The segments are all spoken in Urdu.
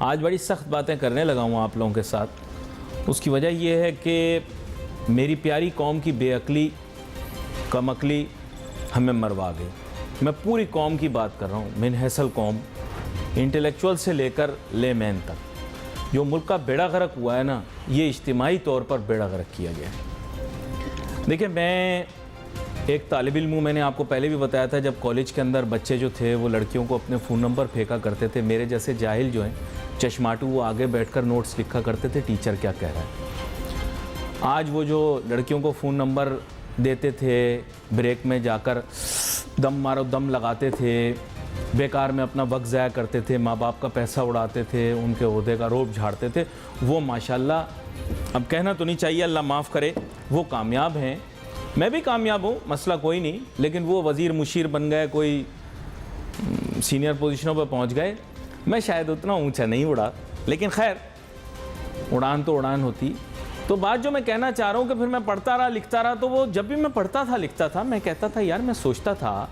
آج بڑی سخت باتیں کرنے لگا ہوں آپ لوگوں کے ساتھ. اس کی وجہ یہ ہے کہ میری پیاری قوم کی بے عقلی کم عقلی ہمیں مروا گئی. میں پوری قوم کی بات کر رہا ہوں, منحصل قوم, انٹلیکچوئل سے لے کر لے مین تک. جو ملک کا بیڑا غرق ہوا ہے نا, یہ اجتماعی طور پر بیڑا غرق کیا گیا ہے. دیکھیں, میں ایک طالب علم ہوں. میں نے آپ کو پہلے بھی بتایا تھا, جب کالج کے اندر بچے جو تھے وہ لڑکیوں کو اپنے فون نمبر پھینکا کرتے تھے. میرے جیسے جاہل جو ہیں چشماٹو, وہ آگے بیٹھ کر نوٹس لکھا کرتے تھے ٹیچر کیا کہہ رہا ہے. آج وہ جو لڑکیوں کو فون نمبر دیتے تھے, بریک میں جا کر دم مارو دم لگاتے تھے, بیکار میں اپنا وقت ضائع کرتے تھے, ماں باپ کا پیسہ اڑاتے تھے, ان کے عہدے کا روب جھاڑتے تھے, وہ ماشاءاللہ, اب کہنا تو نہیں چاہیے, اللہ معاف کرے, وہ کامیاب ہیں. میں بھی کامیاب ہوں, مسئلہ کوئی نہیں, لیکن وہ وزیر مشیر بن گئے, کوئی سینئر پوزیشنوں پہ پہنچ گئے. میں شاید اتنا اونچا نہیں اڑا, لیکن خیر, اڑان تو اڑان ہوتی. تو بات جو میں کہنا چاہ رہا ہوں کہ پھر میں پڑھتا رہا لکھتا رہا, تو وہ جب بھی میں پڑھتا تھا لکھتا تھا, میں کہتا تھا یار, میں سوچتا تھا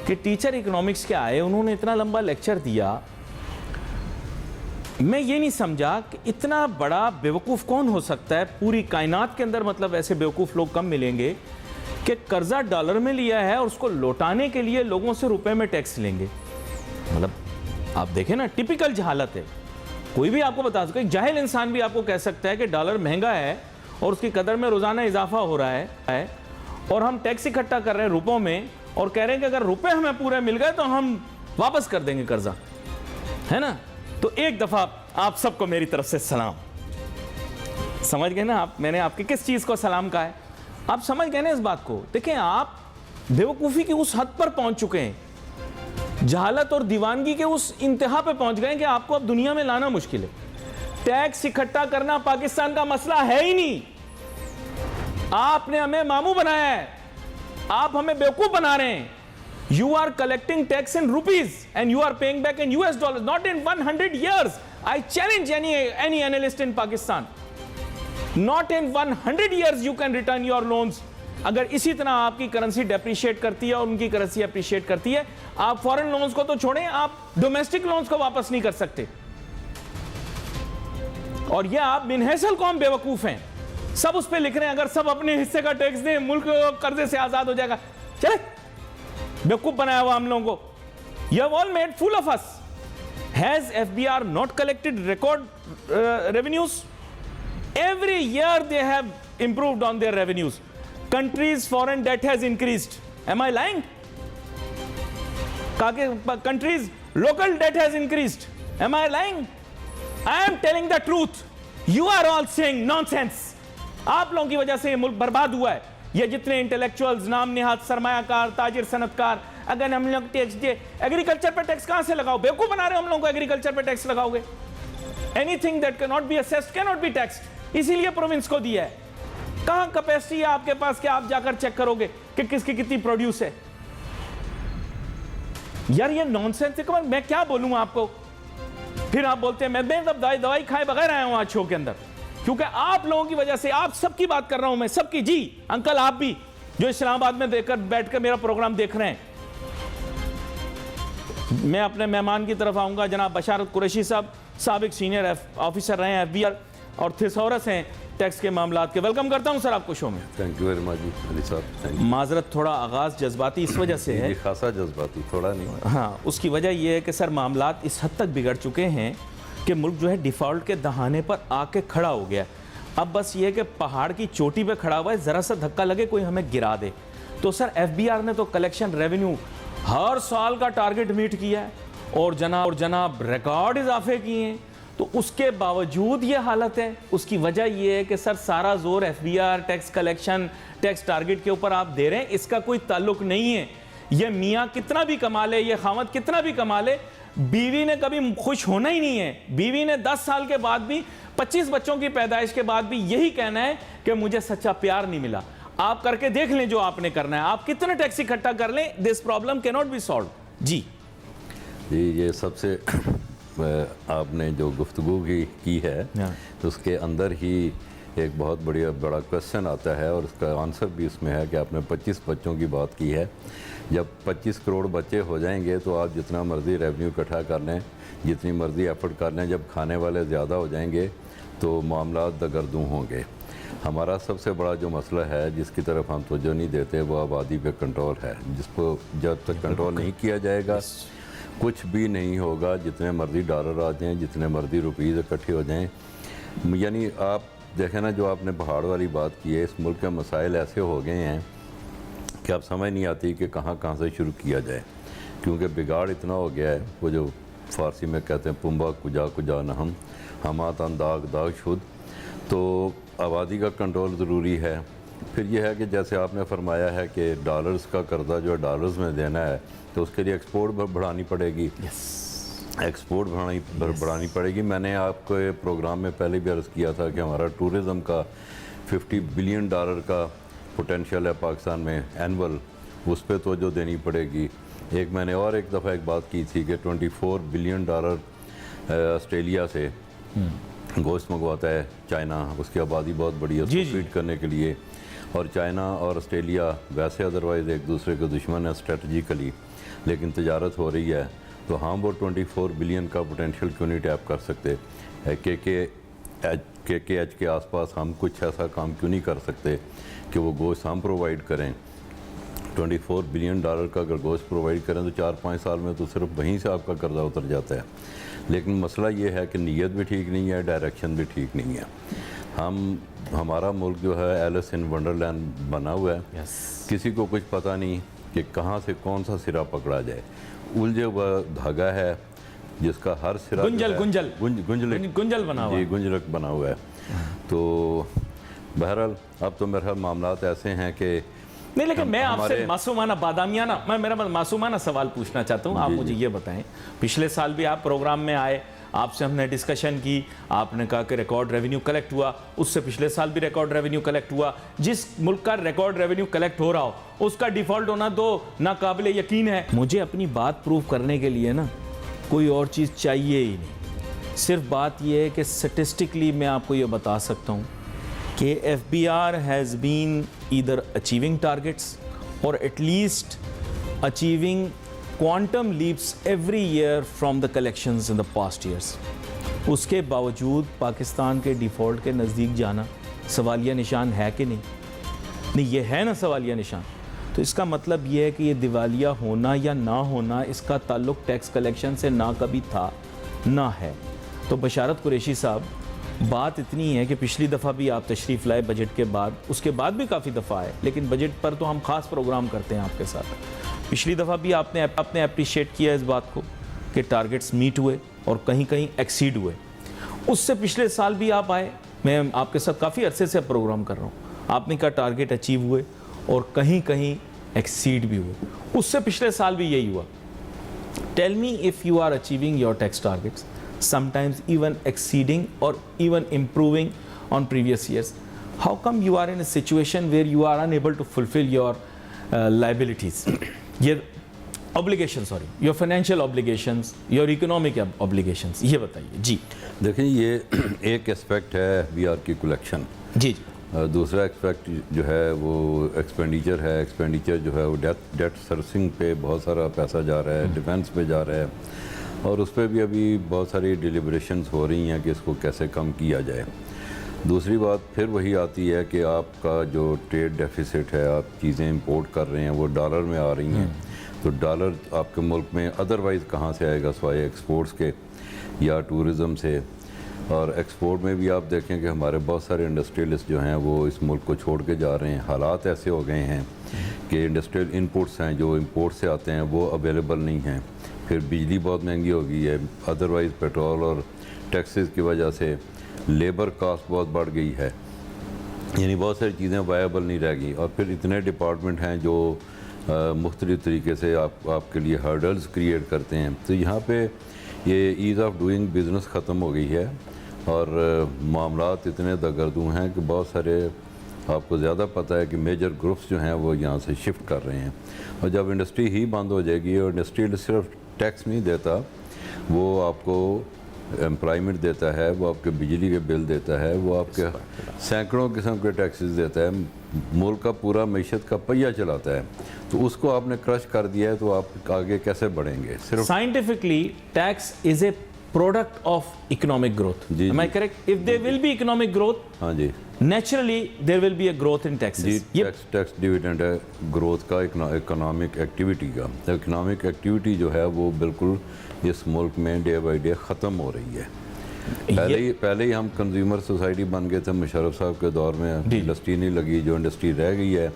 کہ ٹیچر اکنامکس کے آئے, انہوں نے اتنا لمبا لیکچر دیا, میں یہ نہیں سمجھا کہ اتنا بڑا بیوقوف کون ہو سکتا ہے پوری کائنات کے اندر. مطلب ایسے بیوقوف لوگ کم ملیں گے کہ قرضہ ڈالر میں لیا ہے اور اس کو لوٹانے کے لیے لوگوں سے روپے میں ٹیکس لیں گے. مطلب آپ دیکھیں نا, ٹپیکل جہالت ہے. کوئی بھی آپ کو بتا سکتا ہے, ایک جاہل انسان بھی آپ کو کہہ سکتا ہے کہ ڈالر مہنگا ہے اور اس کی قدر میں روزانہ اضافہ ہو رہا ہے, اور ہم ٹیکس اکٹھا کر رہے ہیں روپوں میں, اور کہہ رہے ہیں کہ اگر روپے ہمیں پورے مل گئے تو ہم واپس کر دیں گے قرضہ, ہے نا. تو ایک دفعہ آپ سب کو میری طرف سے سلام. سمجھ گئے نا آپ, میں نے آپ کی کس چیز کو سلام کہا ہے؟ آپ سمجھ گئے نا اس بات کو. دیکھیں, آپ بیوقوفی کی اس حد پر پہنچ چکے ہیں, جہالت اور دیوانگی کے اس انتہا پہ پہنچ گئے کہ آپ کو اب دنیا میں لانا مشکل ہے. ٹیکس اکٹھا کرنا پاکستان کا مسئلہ ہے ہی نہیں. آپ نے ہمیں ماموں بنایا ہے, آپ ہمیں بیوقوف بنا رہے ہیں. You are collecting tax in rupees and you are paying back in US dollars, not in 100 years. I challenge any analyst in Pakistan. Not in 100 years you can return your loans. اگر اسی طرح آپ کی کرنسی ڈیپریشیٹ کرتی ہے اور ان کی کرنسی اپریشیٹ کرتی ہے, آپ فورن لونز کو تو چھوڑیں, آپ ڈومیسٹک لونز کو واپس نہیں کر سکتے. اور یہ آپ منحصل قوم بیوقوف ہیں. سب اس پہ لکھ رہے ہیں اگر سب اپنے حصے کا ٹیکس دیں ملک قرضے سے آزاد ہو جائے گا. چلے, بیوقوف بنایا ہوا ہم لوگوں کو. You have all made fool of us. Has FBR not collected record revenues? Every year they have improved on their revenues. Countries' foreign debt has increased. Am I lying? Countries' local debt has increased. Am I lying? I am telling the truth. You are all saying nonsense. آپ لوگوں کی وجہ سے یہ ملک برباد ہوا ہے. یہ جتنے انٹلیکچوئلز, نام نہاد سرمایہ کار, تاجر, صنعت کار, اگر ہم لوگ ٹیکس دے, ایگریکلچر پہ ٹیکس کہاں سے لگاؤ؟ بیوقوف بنا رہے ہم لوگوں کو ایگریکلچر پہ ٹیکس لگاؤ گے. Anything that can't be assessed can't be taxed. اسی لیے پروونس کو دیا ہے. کہاں کیپیسٹی ہے آپ کے پاس کہ آپ جا کر چیک کرو گے کہ کس کی کتنی پروڈیوس ہے؟ یار یہ نان سینس ہے. میں کیا بولوں آپ کو؟ پھر آپ بولتے ہیں میں دوائی کھائے بغیر آیا ہوں آج شو کے اندر, کیونکہ آپ لوگوں کی وجہ سے. آپ سب کی بات کر رہا ہوں میں, سب کی. جی انکل, آپ بھی جو اسلام آباد میں بیٹھ کر میرا پروگرام دیکھ رہے ہیں. میں اپنے مہمان کی طرف آؤں گا. جناب بشارت قریشی صاحب, سابق سینئر آفیسر رہے ہیں FBR اور تھیسورس ہیں ٹیکس کے معاملات کے. ویلکم کرتا ہوں سر آپ کو شو میں. تھینک یو ویری مچ علی صاحب. معذرت, تھوڑا آغاز جذباتی اس وجہ سے ہے. خاصا جذباتی, تھوڑا نہیں. ہاں, اس کی وجہ یہ ہے کہ سر معاملات اس حد تک بگڑ چکے ہیں کہ ملک جو ہے ڈیفالٹ کے دہانے پر آ کے کھڑا ہو گیا. اب بس یہ ہے کہ پہاڑ کی چوٹی پہ کھڑا ہوا ہے, ذرا سا دھکا لگے کوئی ہمیں گرا دے. تو سر FBR نے تو کلیکشن ریونیو ہر سال کا ٹارگٹ میٹ کیا ہے اور جناب ریکارڈ اضافے کیے ہیں. تو اس کے باوجود یہ حالت ہے. اس کی وجہ یہ ہے کہ سر سارا زور FBR, tax collection, tax target کے اوپر آپ دے رہے ہیں. اس کا کوئی تعلق نہیں ہے. یہ میاں کتنا بھی کما لے, یہ خاوند کتنا بھی کما لے, بیوی نے کبھی خوش ہونا ہی نہیں ہے. بیوی نے 10 سال کے بعد بھی, 25 بچوں کی پیدائش کے بعد بھی یہی کہنا ہے کہ مجھے سچا پیار نہیں ملا. آپ کر کے دیکھ لیں جو آپ نے کرنا ہے. آپ کتنے ٹیکس اکٹھا کر لیں, دس پرابلم کی ناٹ بی سالوڈ. جی یہ سب سے آپ نے جو گفتگو کی ہے تو اس کے اندر ہی ایک بہت بڑا کویشچن آتا ہے اور اس کا آنسر بھی اس میں ہے کہ آپ نے 25 بچوں کی بات کی ہے. جب 25 کروڑ بچے ہو جائیں گے تو آپ جتنا مرضی ریونیو اکٹھا کر لیں, جتنی مرضی ایفرٹ کر لیں, جب کھانے والے زیادہ ہو جائیں گے تو معاملات دگردوں ہوں گے. ہمارا سب سے بڑا جو مسئلہ ہے جس کی طرف ہم توجہ نہیں دیتے وہ آبادی پہ کنٹرول ہے, جس کو جب تک کنٹرول نہیں کیا جائے گا کچھ بھی نہیں ہوگا. جتنے مرضی ڈالر آ جائیں, جتنے مرضی روپیز اکٹھے ہو جائیں, یعنی آپ دیکھیں نا جو آپ نے پہاڑ والی بات کی ہے, اس ملک کے مسائل ایسے ہو گئے ہیں کہ اب سمجھ نہیں آتی کہ کہاں سے شروع کیا جائے, کیونکہ بگاڑ اتنا ہو گیا ہے. وہ جو فارسی میں کہتے ہیں پمبا کجا کجا نہم ہمات انداغ داغ شد, تو آبادی کا کنٹرول ضروری ہے. پھر یہ ہے کہ جیسے آپ نے فرمایا ہے کہ ڈالرز کا قرضہ جو ہے ڈالرز میں دینا ہے تو اس کے لیے ایکسپورٹ بڑھانی پڑے گی. ایکسپورٹ بڑھانی پڑے گی. میں نے آپ کو پروگرام میں پہلے بھی عرض کیا تھا کہ ہمارا ٹورزم کا $50 بلین کا پوٹینشیل ہے پاکستان میں اینول, اس پہ توجہ دینی پڑے گی. میں نے اور ایک دفعہ ایک بات کی تھی کہ $24 بلین آسٹریلیا سے گوشت منگواتا ہے چائنا. اس کی آبادی بہت بڑی ہے, اس کو فیڈ کرنے کے لیے. اور چائنا اور آسٹریلیا ویسے ادروائز ایک دوسرے کے دشمن ہیں اسٹریٹجیکلی, لیکن تجارت ہو رہی ہے تو ہم وہ 24 بلین کا پوٹینشیل کیوں نہیں ٹیپ کر سکتے. کے ایچ کے آس پاس ہم کچھ ایسا کام کیوں نہیں کر سکتے کہ وہ گوشت ہم پرووائڈ کریں. $24 بلین کا اگر گوشت پرووائڈ کریں تو 4-5 سال میں تو صرف وہیں سے آپ کا قرضہ اتر جاتا ہے. لیکن مسئلہ یہ ہے کہ نیت بھی ٹھیک نہیں ہے, ڈائریکشن بھی ٹھیک نہیں ہے. ہمارا ملک جو ہے ایلس ان ونڈرلینڈ بنا ہوا ہے, کسی کو کچھ پتہ نہیں کہ کہاں سے کون سا سرا پکڑا جائے. الجھے ہوا دھاگا ہے جس کا ہر سرا گنجل بنا ہوا ہے. تو بہرحال اب تو میرے معاملات ایسے ہیں کہ نہیں, لیکن میں آپ سے میرا معصومانہ سوال پوچھنا چاہتا ہوں. آپ مجھے یہ بتائیں, پچھلے سال بھی آپ پروگرام میں آئے, آپ سے ہم نے ڈسکشن کی, آپ نے کہا کہ ریکارڈ ریونیو کلیکٹ ہوا, اس سے پچھلے سال بھی ریکارڈ ریونیو کلیکٹ ہوا. جس ملک کا ریکارڈ ریونیو کلیکٹ ہو رہا ہو اس کا ڈیفالٹ ہونا تو ناقابل یقین ہے. مجھے اپنی بات پروف کرنے کے لیے نا کوئی اور چیز چاہیے ہی نہیں. صرف بات یہ ہے کہ سٹیسٹکلی میں آپ کو یہ بتا سکتا ہوں کہ FBR has been either achieving targets or at least achieving quantum leaps every year from the collections in the past years. اس کے باوجود پاکستان کے ڈیفالٹ کے نزدیک جانا سوالیہ نشان ہے کہ نہیں یہ ہے نا سوالیہ نشان. تو اس کا مطلب یہ ہے کہ یہ دیوالیہ ہونا یا نہ ہونا اس کا تعلق ٹیکس کلیکشن سے نہ کبھی تھا نہ ہے. تو بشارت قریشی صاحب, بات اتنی ہے کہ پچھلی دفعہ بھی آپ تشریف لائے بجٹ کے بعد, اس کے بعد بھی کافی دفعہ آئے, لیکن بجٹ پر تو ہم خاص پروگرام کرتے ہیں آپ کے ساتھ. پچھلی دفعہ بھی آپ نے اپریشیٹ کیا اس بات کو کہ ٹارگٹس میٹ ہوئے اور کہیں کہیں ایکسیڈ ہوئے. اس سے پچھلے سال بھی آپ آئے, میں آپ کے ساتھ کافی عرصے سے پروگرام کر رہا ہوں, آپ نے کہا ٹارگٹ اچیو ہوئے اور کہیں کہیں ایکسیڈ بھی ہوئے. اس سے پچھلے سال بھی یہی ہوا. Tell me if you are achieving your tax targets, sometimes even exceeding or even improving on previous years, how come you are in a situation where you are unable to fulfill your liabilities, your obligations, your financial obligations, your economic obligations? یہ بتائیے جی. دیکھیں یہ ایک اسپیکٹ ہے BR کی کلیکشن. جی. دوسرا ایکسپیکٹ جو ہے وہ ایکسپینڈیچر ہے. ایکسپینڈیچر جو ہے وہ ڈیٹ سروسنگ پہ بہت سارا پیسہ جا رہا ہے, ڈیفینس پہ جا رہا ہے, اور اس پہ بھی ابھی بہت ساری ڈیلیبریشنز ہو رہی ہیں کہ اس کو کیسے کم کیا جائے. دوسری بات پھر وہی آتی ہے کہ آپ کا جو ٹریڈ ڈیفیسٹ ہے, آپ چیزیں امپورٹ کر رہے ہیں وہ ڈالر میں آ رہی ہیں, تو ڈالر آپ کے ملک میں ادروائز کہاں سے آئے گا سوائے ایکسپورٹس کے یا ٹورزم سے. اور ایکسپورٹ میں بھی آپ دیکھیں کہ ہمارے بہت سارے انڈسٹریلسٹ جو ہیں وہ اس ملک کو چھوڑ کے جا رہے ہیں. حالات ایسے ہو گئے ہیں کہ انڈسٹریل انپوٹس ہیں جو امپورٹ سے آتے ہیں وہ اویلیبل نہیں ہیں. پھر بجلی بہت مہنگی ہو گئی ہے, ادروائز پیٹرول اور ٹیکسز کی وجہ سے لیبر کاسٹ بہت بڑھ گئی ہے, یعنی بہت ساری چیزیں وائبل نہیں رہ گئی. اور پھر اتنے ڈپارٹمنٹ ہیں جو مختلف طریقے سے آپ کے لیے ہرڈلز کریٹ کرتے ہیں. تو یہاں پہ یہ ایز آف ڈوئنگ بزنس ختم ہو گئی ہے اور معاملات اتنے دگردوں ہیں کہ بہت سارے آپ کو زیادہ پتہ ہے کہ میجر گروپس جو ہیں وہ یہاں سے شفٹ کر رہے ہیں. اور جب انڈسٹری ہی بند ہو جائے گی, اور انڈسٹری صرف ٹیکس نہیں دیتا, وہ آپ کو امپلائمنٹ دیتا ہے، وہ آپ کے بجلی کے بل دیتا ہے، وہ آپ کے سینکڑوں قسم کے ٹیکسز دیتا ہے، ملک کا پورا معیشت کا پہیہ چلاتا ہے. تو اس کو آپ نے کرش کر دیا ہے تو آپ آگے کیسے بڑھیں گے؟ صرف Scientifically, tax is a product of economic growth. G Am I correct? If there will be economic growth, ہاں جی naturally there will be a growth in جی taxes. ٹیکس ڈیویڈنڈ ہے گروتھ کا، اکنامک ایکٹیویٹی کا. اکنامک ایکٹیویٹی جو ہے وہ بالکل اس ملک میں ڈے بائی ڈے ختم ہو رہی ہے. پہلے ہی ہم کنزیومر سوسائٹی بن گئے تھے مشرف صاحب کے دور میں، انڈسٹری نہیں لگی. جو انڈسٹری رہ گئی ہے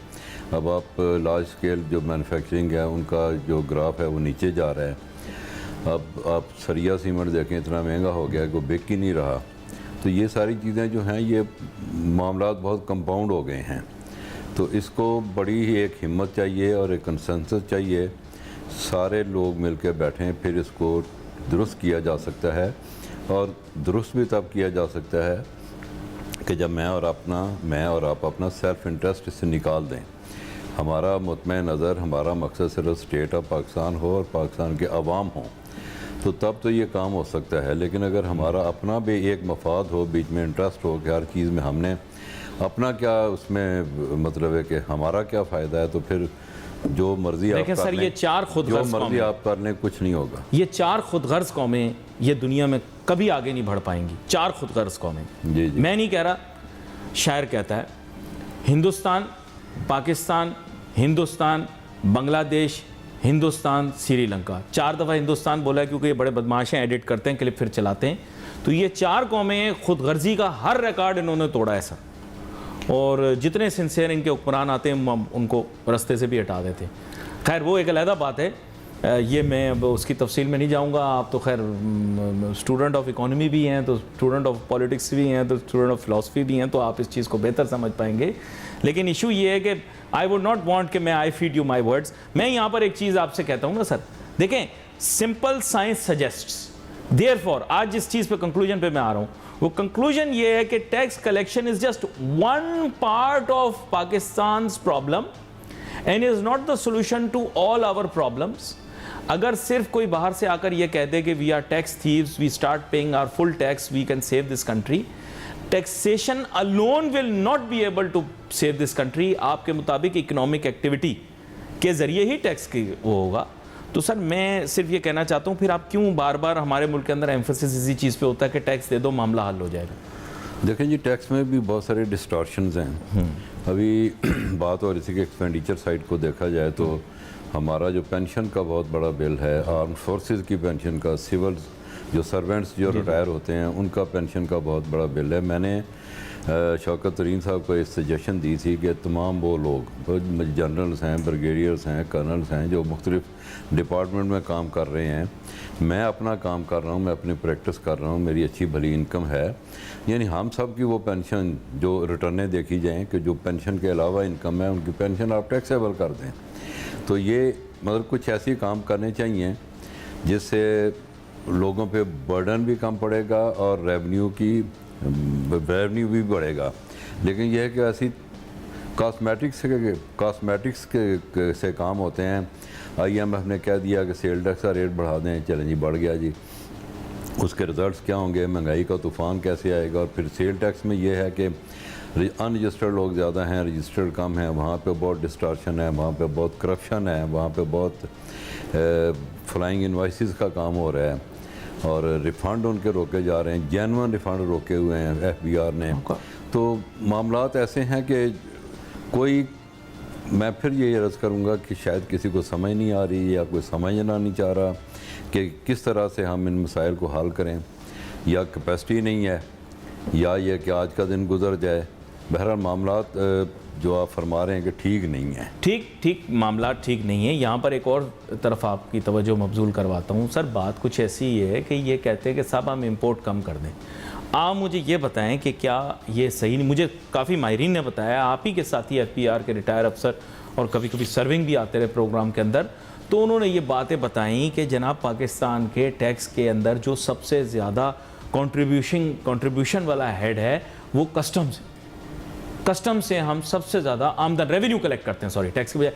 اب آپ لارج اسکیل جو مینوفیکچرنگ ہے ان کا جو گراف ہے وہ نیچے جا رہا ہے. اب آپ سریا سیمنٹ دیکھیں اتنا مہنگا ہو گیا کہ وہ بک ہی نہیں رہا. تو یہ ساری چیزیں جو ہیں یہ معاملات بہت کمپاؤنڈ ہو گئے ہیں. تو اس کو بڑی ہی ایک ہمت چاہیے اور ایک کنسنسس چاہیے. سارے لوگ مل کے بیٹھیں، پھر اس کو درست کیا جا سکتا ہے. اور درست بھی تب کیا جا سکتا ہے کہ جب میں اور آپ اپنا سیلف انٹرسٹ اس سے نکال دیں. ہمارا مطمئن نظر، ہمارا مقصد صرف اسٹیٹ آف پاکستان ہو اور پاکستان کے عوام ہوں، تو تب تو یہ کام ہو سکتا ہے. لیکن اگر ہمارا اپنا بھی ایک مفاد ہو، بیچ میں انٹرسٹ ہو کہ ہر چیز میں ہم نے اپنا کیا اس میں مطلب ہے کہ ہمارا کیا فائدہ ہے، تو پھر جو مرضی آپ لیکن کر سر لیں، یہ چار خود جو غرض مرضی قومیں، آپ کر لیں کچھ نہیں ہوگا. یہ چار خود غرض قومیں یہ دنیا میں کبھی آگے نہیں بڑھ پائیں گی. چار خود غرض قومیں. جی جی میں نہیں کہہ رہا، شاعر کہتا ہے ہندوستان، پاکستان، ہندوستان، بنگلہ دیش، ہندوستان، سری لنکا. 4 دفعہ ہندوستان بولا ہے کیونکہ یہ بڑے بدماش ہیں، ایڈٹ کرتے ہیں کلپ پھر چلاتے ہیں. تو یہ چار قومیں خود غرضی کا ہر ریکارڈ انہوں نے توڑا ہے سر. اور جتنے سنسیئر ان کے حکمران آتے ہیں ہم ان کو رستے سے بھی ہٹا دیتے. خیر وہ ایک علیحدہ بات ہے، یہ میں اب اس کی تفصیل میں نہیں جاؤں گا. آپ تو خیر اسٹوڈنٹ آف اکانومی بھی ہیں، تو اسٹوڈنٹ آف پالیٹکس بھی ہیں، تو اسٹوڈنٹ آف فلاسفی بھی ہیں، تو آپ اس چیز کو بہتر سمجھ پائیں گے. لیکن ایشو یہ ہے کہ آئی وڈ ناٹ وانٹ کہ میں آئی فیڈ یو مائی ورڈس. میں یہاں پر ایک چیز آپ سے کہتا ہوں نا سر، دیکھیں سمپل سائنس سجیسٹس، دیئر فور آج جس چیز پہ کنکلوژن پہ میں آ رہا ہوں وہ کنکلوژن یہ ہے کہ tax collection is just one part of Pakistan's problem and is not the solution to all our problems. اگر صرف کوئی باہر سے آ کر یہ کہہ دے کہ we are tax thieves, we start paying our full tax, we can save this country. Taxation alone will not be able to save this country. آپ کے مطابق اکنامک ایکٹیویٹی کے ذریعے ہی ٹیکس کی وہ ہوگا. تو سر میں صرف یہ کہنا چاہتا ہوں، پھر آپ کیوں بار بار ہمارے ملک کے اندر ایمفیسس اسی چیز پہ ہوتا ہے کہ ٹیکس دے دو معاملہ حل ہو جائے گا؟ دیکھیں جی ٹیکس میں بھی بہت سارے ڈسٹارشنز ہیں. ابھی بات اور اسی کے ایکسپینڈیچر سائڈ کو دیکھا جائے تو ہمارا جو پینشن کا بہت بڑا بل ہے، آرم فورسز کی پینشن کا، سول جو سرونٹس جو ریٹائر ہوتے ہیں ان کا پینشن کا بہت بڑا بل ہے. میں نے شوکت ترین صاحب کو ایک سجیشن دی تھی کہ تمام وہ لوگ جنرلز ہیں، بریگیڈیئرز ہیں، کرنلز ہیں جو مختلف ڈپارٹمنٹ میں کام کر رہے ہیں، میں اپنا کام کر رہا ہوں، میں اپنی پریکٹس کر رہا ہوں، میری اچھی بھلی انکم ہے، یعنی ہم سب کی وہ پینشن جو ریٹرنیں دیکھی جائیں کہ جو پینشن کے علاوہ انکم ہے ان کی پینشن آپ ٹیکسیبل کر دیں. تو یہ مطلب کچھ ایسی کام کرنے چاہیے جس سے لوگوں پہ برڈن بھی کم پڑے گا اور ریونیو بھی بڑھے گا. لیکن یہ ہے کہ ایسی کاسمیٹکس سے کام ہوتے ہیں. IMF نے کہہ دیا کہ سیل ٹیکس کا ریٹ بڑھا دیں، چلیں جی بڑھ گیا جی. اس کے رزلٹس کیا ہوں گے، مہنگائی کا طوفان کیسے آئے گا. اور پھر سیل ٹیکس میں یہ ہے کہ ان رجسٹرڈ لوگ زیادہ ہیں، رجسٹرڈ کم ہیں، وہاں پہ بہت ڈسٹارشن ہے، وہاں پہ بہت کرپشن ہے، وہاں پہ بہت فلائنگ انوائسز کا کام ہو رہا ہے اور ریفنڈ ان کے روکے جا رہے ہیں، جینون ریفنڈ روکے ہوئے ہیں FBR نے. تو معاملات ایسے ہیں کہ میں پھر یہ عرض کروں گا کہ شاید کسی کو سمجھ نہیں آ رہی یا کوئی سمجھنا نہیں چاہ رہا کہ کس طرح سے ہم ان مسائل کو حل کریں. یا کیپیسٹی نہیں ہے یا یہ کہ آج کا دن گزر جائے. بہرحال معاملات جو آپ فرما رہے ہیں کہ ٹھیک نہیں ہیں. ٹھیک معاملات ٹھیک نہیں ہیں. یہاں پر ایک اور طرف آپ کی توجہ مبذول کرواتا ہوں. سر بات کچھ ایسی ہے کہ یہ کہتے ہیں کہ صاحب ہم امپورٹ کم کر دیں. آپ مجھے یہ بتائیں کہ کیا یہ صحیح نہیں؟ مجھے کافی ماہرین نے بتایا، آپ ہی کے ساتھی FBR کے ریٹائر افسر اور کبھی کبھی سرونگ بھی آتے رہے پروگرام کے اندر، تو انہوں نے یہ باتیں بتائیں کہ جناب پاکستان کے ٹیکس کے اندر جو سب سے زیادہ کنٹریبیوشن والا ہیڈ ہے وہ کسٹمز ہے. کسٹم سے ہم سب سے زیادہ آمدن ریونیو کلیکٹ کرتے ہیں، ٹیکس کے بجائے